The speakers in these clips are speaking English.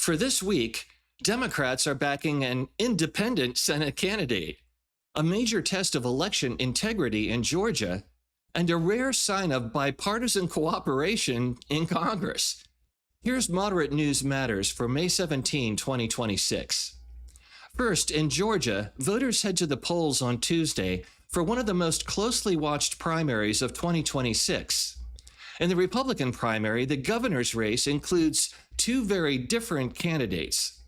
For this week, Democrats are backing an independent Senate candidate, a major test of election integrity in Georgia, and a rare sign of bipartisan cooperation in Congress. Here's Moderate News Matters for May 17, 2026. First, in Georgia, voters head to the polls on Tuesday for one of the most closely watched primaries of 2026. In the Republican primary, the governor's race includes two very different candidates.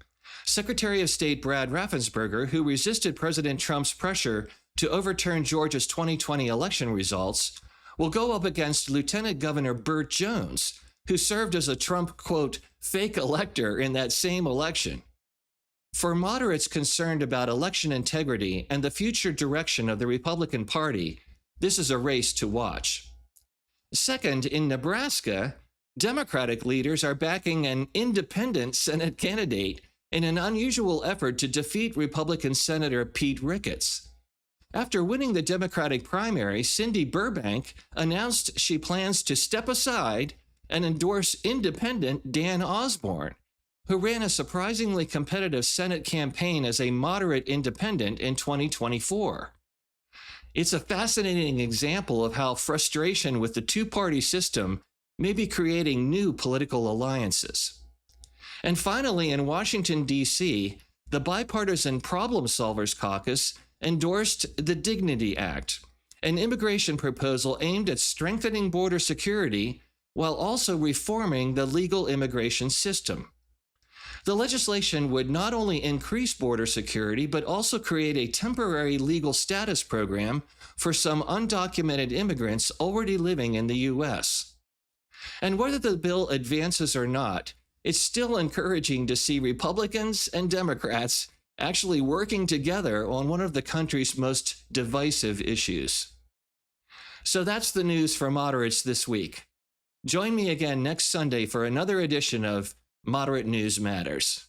Secretary of State Brad Raffensperger, who resisted President Trump's pressure to overturn Georgia's 2020 election results, will go up against Lieutenant Governor Burt Jones, who served as a Trump, quote, fake elector in that same election. For moderates concerned about election integrity and the future direction of the Republican Party, this is a race to watch. Second, in Nebraska, Democratic leaders are backing an independent Senate candidate in an unusual effort to defeat Republican Senator Pete Ricketts. After winning the Democratic primary, Cindy Burbank announced she plans to step aside and endorse independent Dan Osborne, who ran a surprisingly competitive Senate campaign as a moderate independent in 2024. It's a fascinating example of how frustration with the two-party system may be creating new political alliances. And finally, in Washington, D.C., the bipartisan Problem Solvers Caucus endorsed the Dignity Act, an immigration proposal aimed at strengthening border security while also reforming the legal immigration system. The legislation would not only increase border security, but also create a temporary legal status program for some undocumented immigrants already living in the U.S. And whether the bill advances or not, it's still encouraging to see Republicans and Democrats actually working together on one of the country's most divisive issues. So that's the news for moderates this week. Join me again next Sunday for another edition of Moderate News Matters.